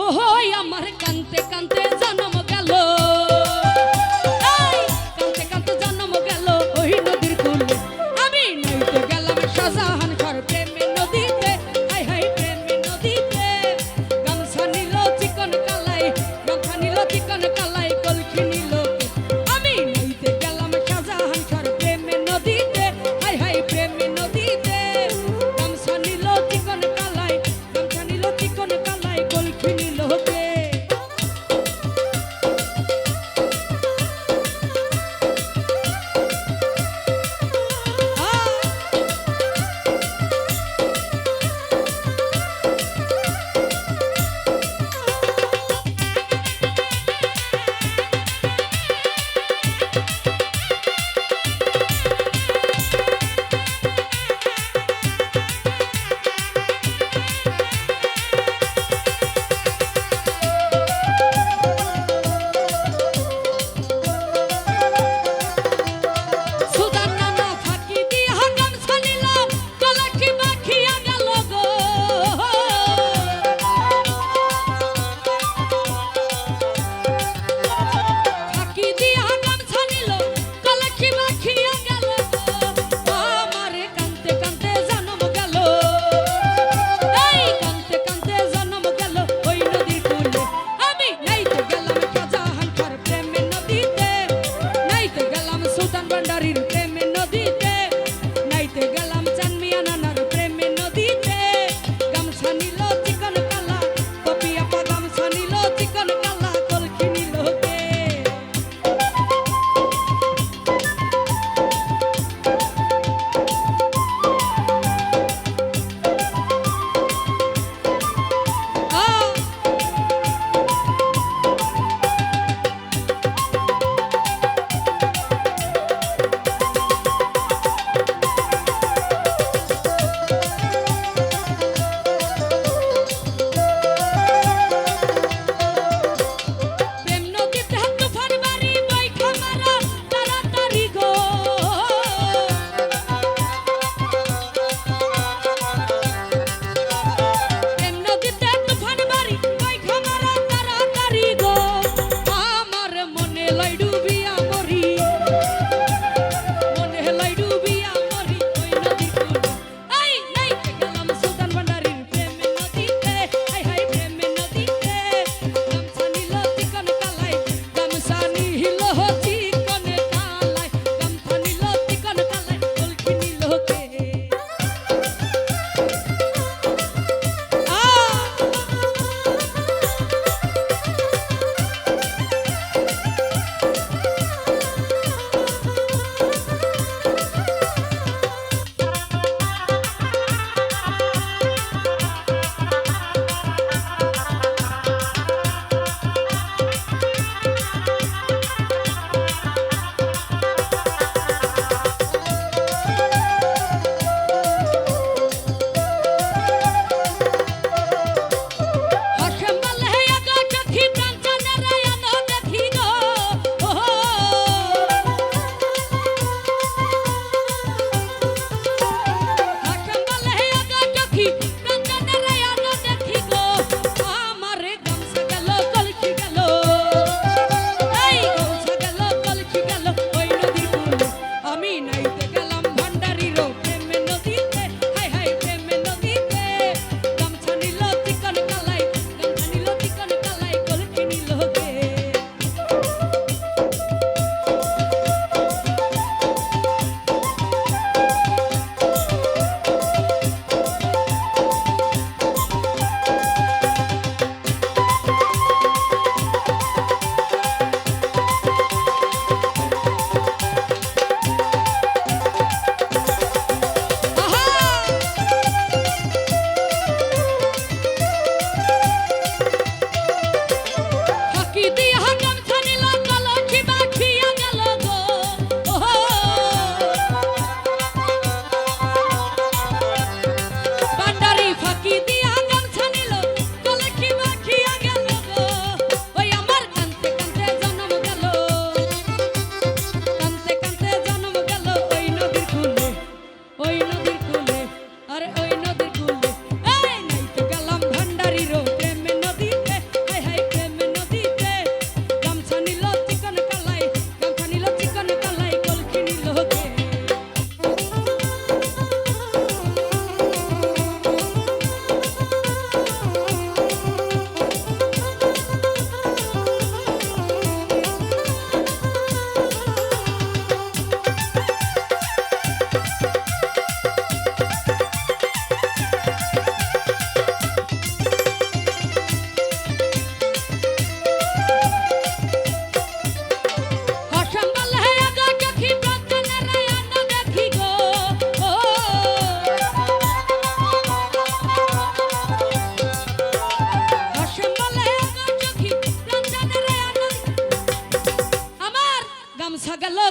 ওহই আমার কান্তে কান্তে জন্ম গেল, কান্তে কান্তে জন্ম গেল ওই নদীর কূলে। আমি নাইতে গেলাম শাহজাহান শাহর প্রেমের নদীতে, হাই হাই প্রেমের নদীতে। গামছা নিল চিকন কালাই, গামছা নিল চিকন কালাই, কলকি নিল কে। আমি নাইতে গেলাম শাহজাহান শাহর প্রেমের নদীতে, হাই হাই প্রেমের নদীতে। গামছা নিল চিকন কালাই, গামছা নিল চিকন কালাই, কলকি নিল কে।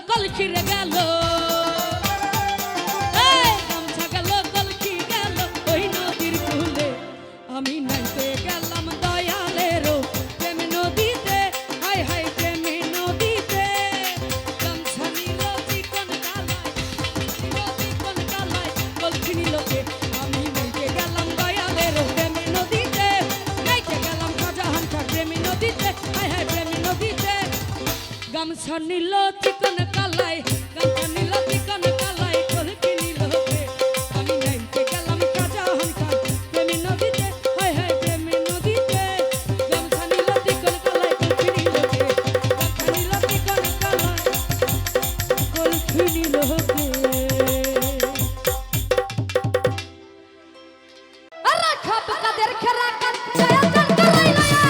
কলখিরে গেল গামছা গেল কলখি গেল ওই নদীর কূলে আমি নাইতে গেলাম দয়ালের প্রেম নদীতে হাই হাই প্রেম নদীতে গামছা নিল চিকন কালাই কলখি নিল আমি নাইতে গেলাম দয়ালের প্রেম নদীতে নাইতে গেলাম শাহজাহান খার প্রেম নদীতে হাই হাই প্রেম নদীতে গামছা নিল চিকন কালাই গামছা নিল চিকন কালাই কলকি নিল আমি নাইতে গেলাম শাহজাহান খার প্রেম নদীতে হাই হাই প্রেম নদীতে গামছা নিল চিকন কালাই কলকি নিল গামছা নিল চিকন কালাই কলকি নিল আরে খাপ কাদের খেরা কাদ ছায়া চাল কালাই লয়া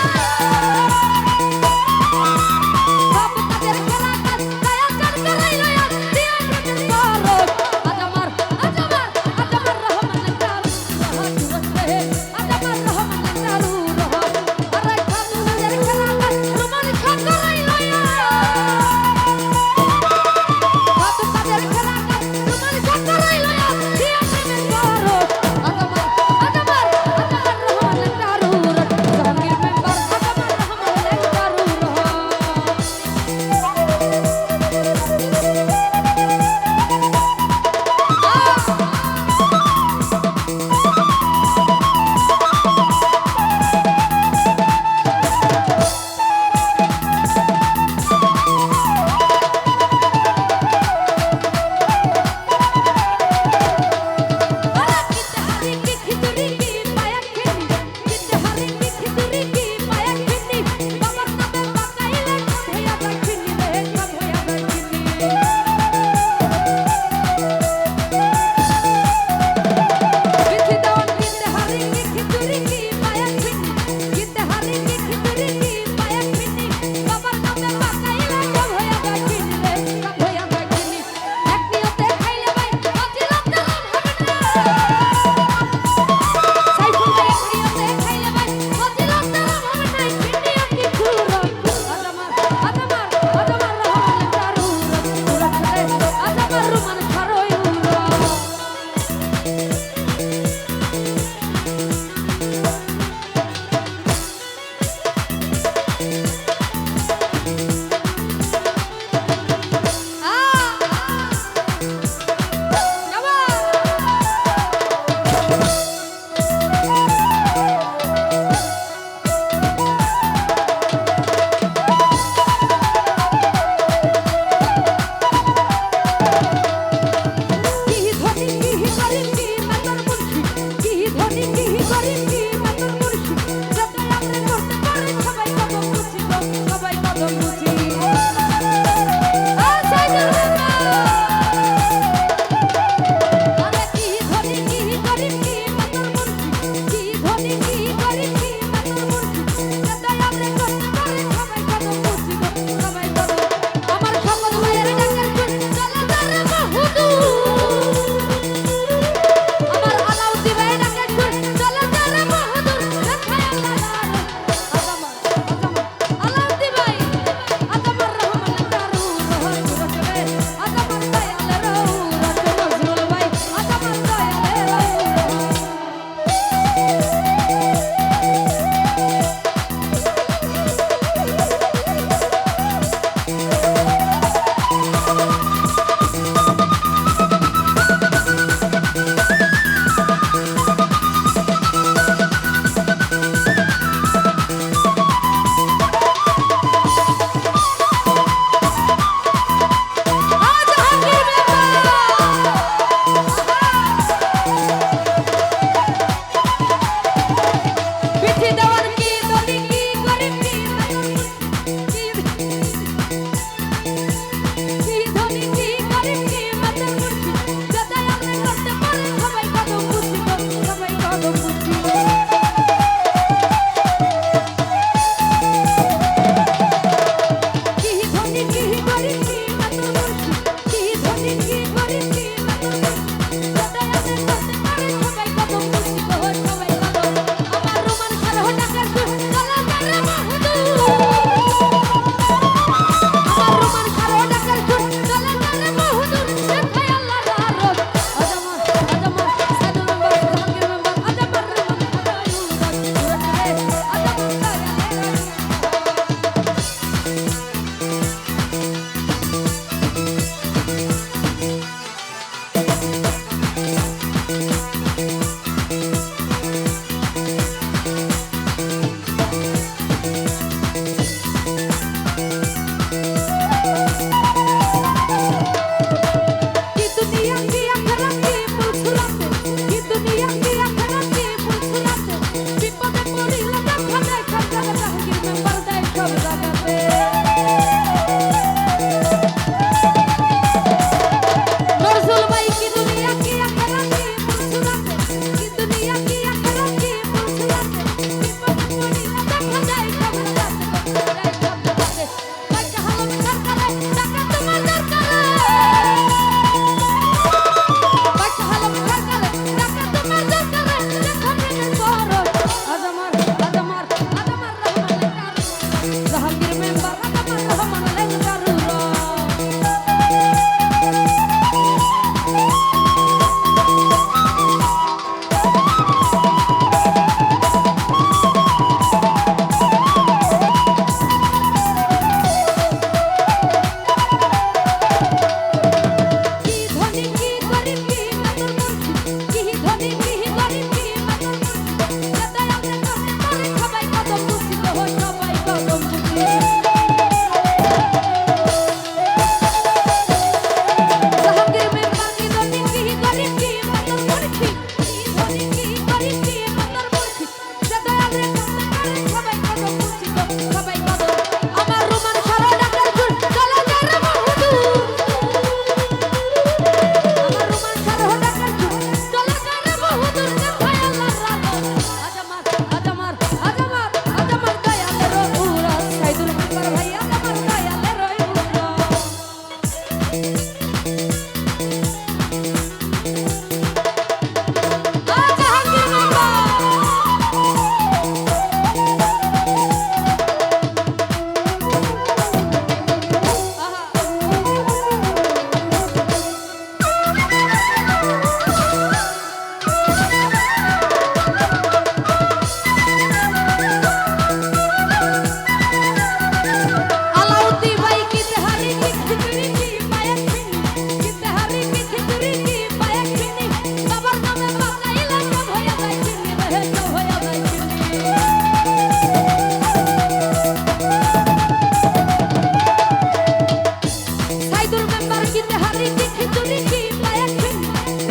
কিতে হারি কি খিচুড়ি কি পায়াখিন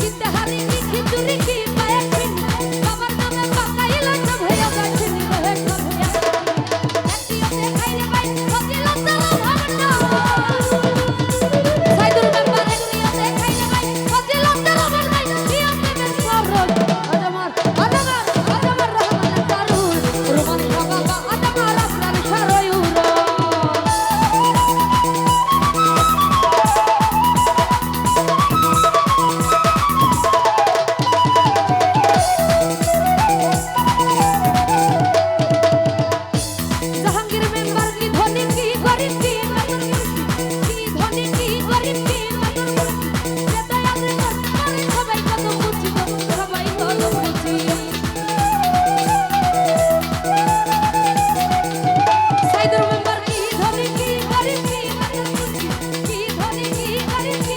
কিতে হারি কি খিচুড়ি কি পায়াখিন বাবার নামে পাকাইলা সব হইয়া যাচ্ছেন রহে সব হইয়া একটিতে খাইলে ভাই ফজিলত সালাম ভাবনা সাইদুল মেম্বার একটিতে খাইলে ভাই ফজিলত সালাম ভাই দিয়াতে বেশ খরচ আজমার রহমান কারুল রোমান বাবা আজমার আফরান সারয়ুরা জাহাঙ্গীর মেম্বার কি ধনী কি গরিব কি ধনী কি গরিব কি সবাই কত বুঝি সবাই কত বুঝি সাইদুর মেম্বার কি ধনী কি গরিব কি ধনী কি গরিব কি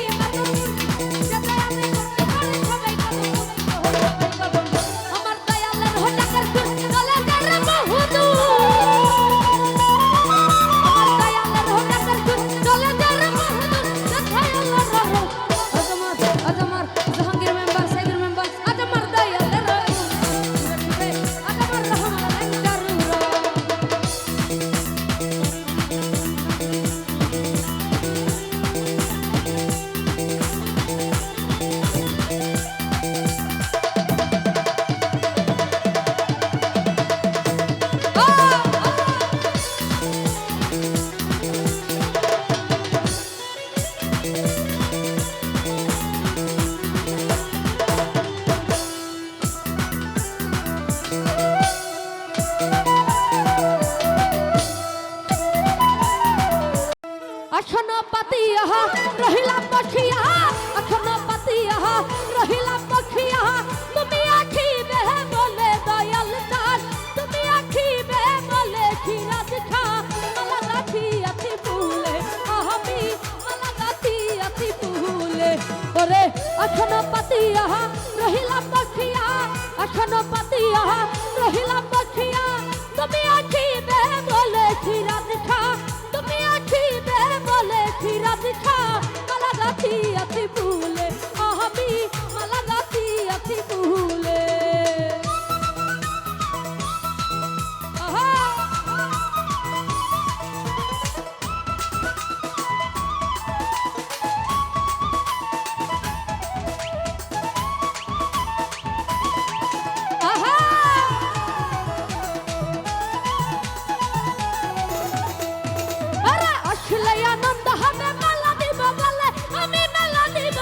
সবাই কত আমার দয়ালের হটাকার চলে যারা বহুদূর জাহাঙ্গীর মেম্বার সাইদুর মেম্বার আজমার দয়ালের আজমার রহমান কারুরা আসন পাতিয়া রহিলাম বসিয়া আসন পাতিয়া রহিলাম বসিয়া তুমি আখিবে বলে দয়াল দাস তুমি আখিবে বলে খিরাজ খা মালা গাছি আছি ফুলে আমি মালা গাছি আছি ফুলে ওরে আসন পাতিয়া রহিলাম বসিয়া আসন পাতিয়া রহিলাম বসিয়া তুমি আখিবে বলে খিরাজ খা তুমি আখিবে বলে খিরাজ খা মালা গাছি আছি ফুলে আমি মালা গাছি আছি ফুলে আহা আহা আরে আসলে আনন্দ হবে মেলা দিব বলে আমি মেলা দিব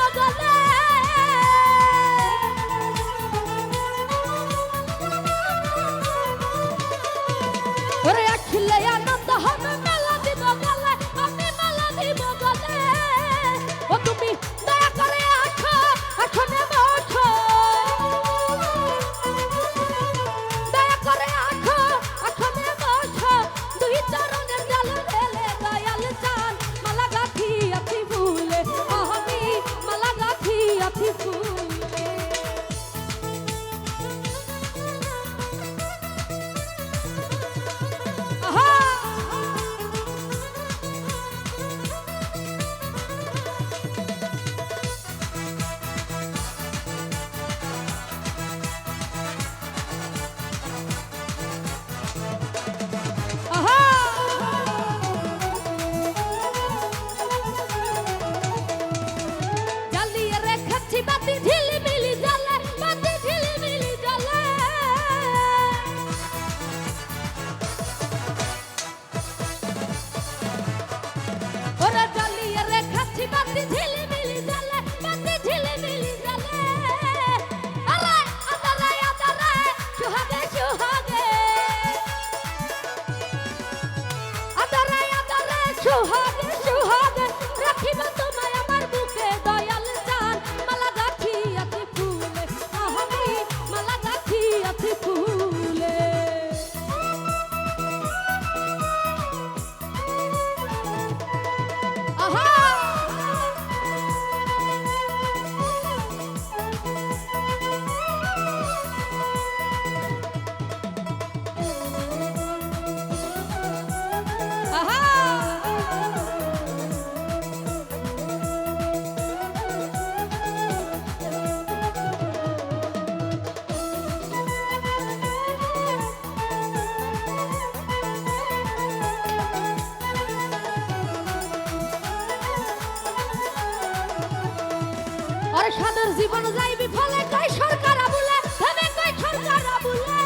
আর সাদের জীবন যাই বিফলে কই সরকার আবুলে ভেবে কই সরকার আবুলে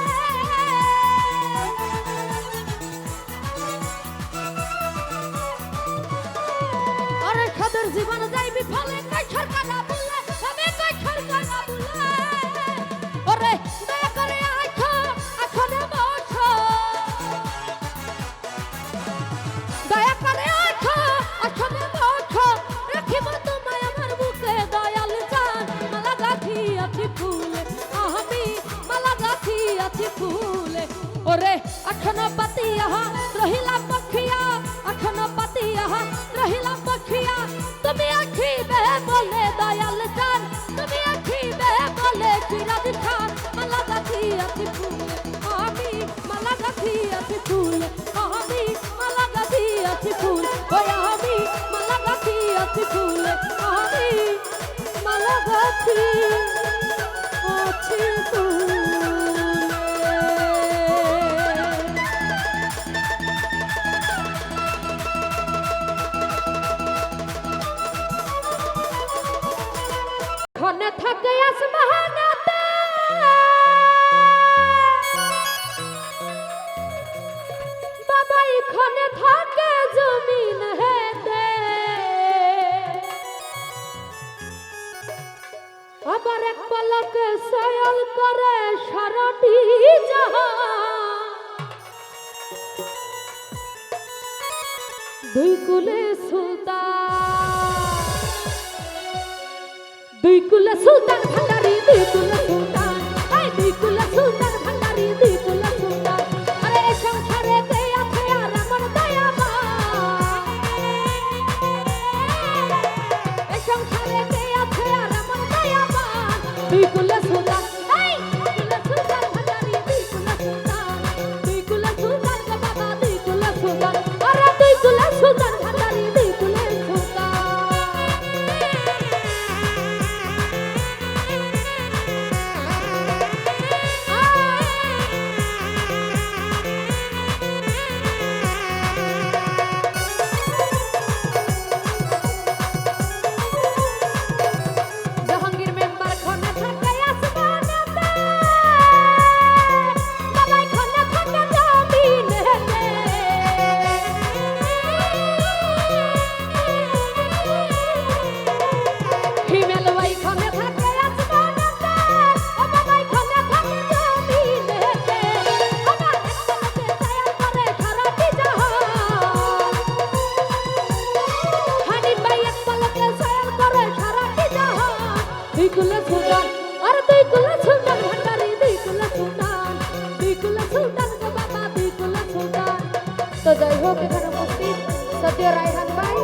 আর সাদের জীবন যাই বিফলে কই সরকার আবুলে ভেবে কই সরকার আবুলে ওরে দয়া করে আছো আখনে বসো দয়া করে আছো আখনে বসো রাখিব তোমায় আমার বুকে দয়াল জান মালা গাথি আছি ফুলে আমি মালা গাথি আছি ফুলে ওরে আখনা পাতিয়া রহিলা পখিয়া আখনা পাতিয়া রহিলা পখিয়া তুমি আখিবে বলে দয়াল জান তুমি আখিবে বলে চিরাদ খান মালা গাথি আছি ফুলে আমি মালা গাথি আছি ফুলে আমি মালা গাথি আছি ফুল ওই আমি মালা গাথি আছি ফুলে আমি মালা গাথি আছি ফুলে খনে থাকে আসমানাতে বাবাই খনে থাকে জমিন হেতে আবার এক পলকে সয়ল করে সারাটি জাহান দুই কুলে সুলতান দুই কুলে সুলতান ভান্ডারি দুই কুলে সুলতান এই দুই কুলে সুলতান ভান্ডারি দুই কুলে সুলতান আরে এই সংসারে কে আছে আর আমার দয়াবান এই সংসারে কে আছে আর আমার দয়াবান দুই কুলে সুলতান এই দুই কুলে সুলতান ভান্ডারি দুই কুলে সুলতান দুই কুলে সুলতান গো বাবা দুই কুলে সুলতান আরে দুই কুলে সুলতান ভান্ডারি দুই কুলে সুলতান জাহাঙ্গীর মেম্বার খনে থাকে আসমানাতে বাবাই খনে থাকে জমিনেতে হিমেল ভাই খনে থাকে আসমানাতে ও বাবাই খনে থাকে জমিনেতে আমার একটাকে ছায়া করে সারাটি জাহান হানিফ ভাই এক পলকে ছায়া করে সারাটি জাহান দুই কুলে সুলতান আর দুই কুলে সুলতান ভান্ডারি দুই কুলে সুলতান গো বাবা দুই কুলে সুলতান তো যাই হোক এখানে উপস্থিত সদ্য রায়হান ভাই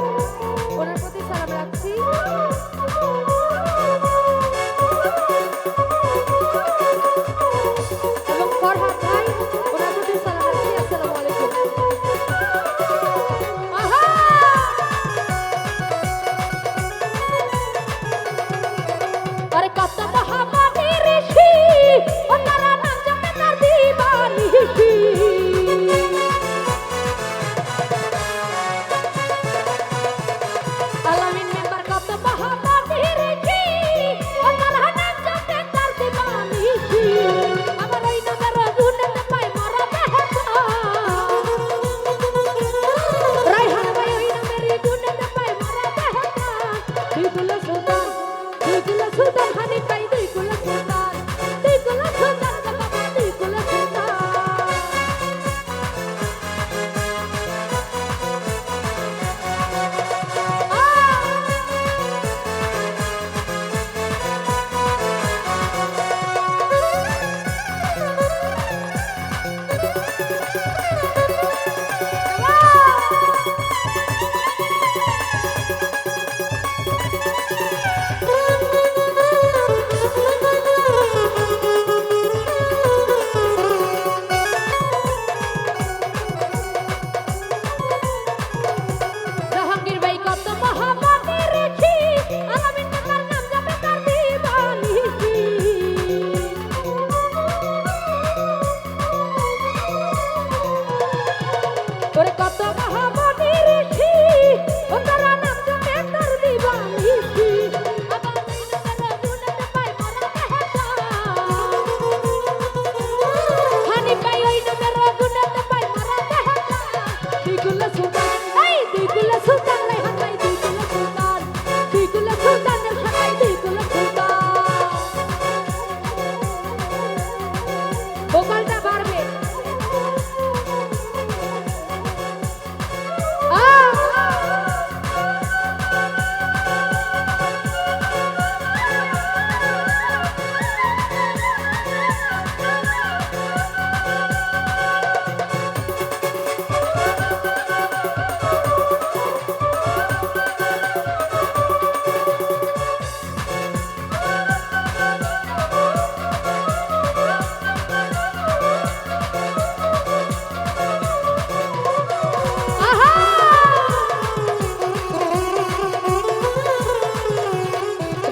ওনার প্রতি সালাম রাখছি এবং ফরহাদ ভাই ওনার প্রতি সালাম রাখছি আসসালামু আলাইকুম আহা আরে কত মহামানী ঋষি ওনারা নাম জপে তার দিবানিশি আলামিন মেম্বার কত মহামানী ঋষি ওনারা নাম জপে তার দিবানিশি আমার ওই নামের গুণেতে পাই মরা বেহেশত রায়হান ভাই ওই নামের গুণেতে পাই মরা বেহেশত দুই কুলে সুলতান হানিফ ভাই দুই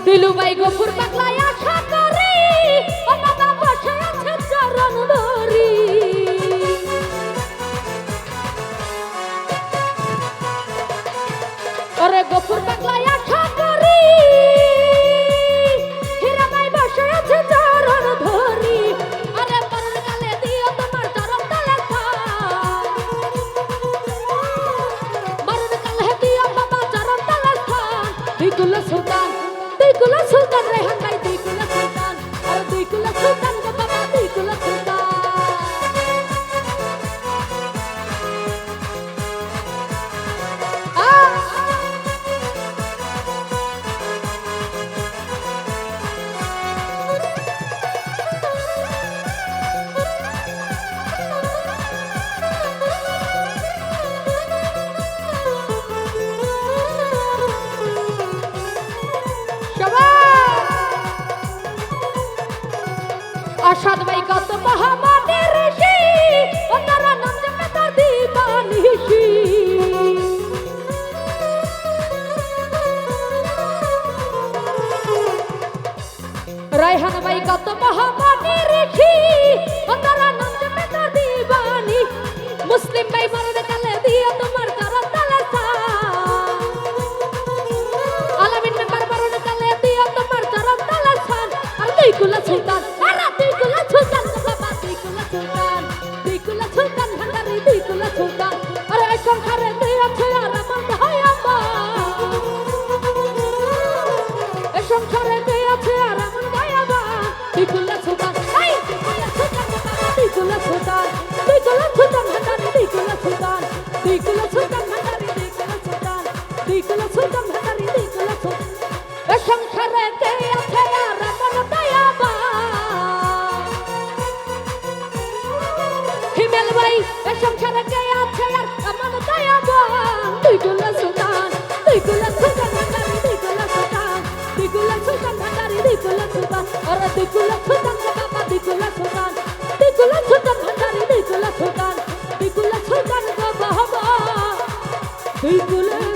দিলুবাই গফুর পাগলায় আশা করি ও বাবা বসে আছে চরণ ধরি ওরে গফুর পাগলায় আশা করি হীরাবাই বসে আছে চরণ ধরি আরে মরণ কালে দিও তোমার চরণ তলে স্থান মরণ কালে দিও বাবা চরণ তলে স্থান দুইকুলা সুলতান রেহান ভাই দুইকুলা সুলতান আর দুইকুলা সুলতান গো বাবা দুইকুলা সুলতান আসাদ ভাই কত মহামানের ঋষি ওনারা নাম জপে তার দিবানিশি রায়হান ভাই কত মহামানের ঋষি ওনারা নাম জপে তার দিবানি মুসলিম ভাই মরণ কালে দিও তোমার চরণ তলে স্থান আলামিন মেম্বার মরণ কালে দিও তোমার চরণ তলে স্থান আর দুইকুলা সুলতান দুইকুলা সুলতান বাবা দুইকুলা সুলতান ভান্ডারি দুইকুলা সুলতান আরে এই সংসারে তুই আছে আর আমার দয়াবা এই সংসারে তুই আছে আর আমার দয়াবা দুইকুলা সুলতান এই দুইকুলা সুলতান বাবা দুইকুলা সুলতান ভান্ডারি দুইকুলা সুলতান দুইকুলা সুলতান ভান্ডারি দুইকুলা সুলতান দুইকুলা সুলতান ভান্ডারি দুইকুলা সুলতান এই সংসারে তুই আছে আর আমার দয়াবা হিমেল ভাই এ সংসারে কে আছে আর আমার দয়াবা দুইকুলা সুলতান ভান্ডারি দুইকুলা সুলতান ভান্ডারি দুইকুলা সুলতান আরে দুইকুলা সুলতান বাবা দুইকুলা সুলতান ভান্ডারি দুইকুলা সুলতান গো বাবা দুইকুলা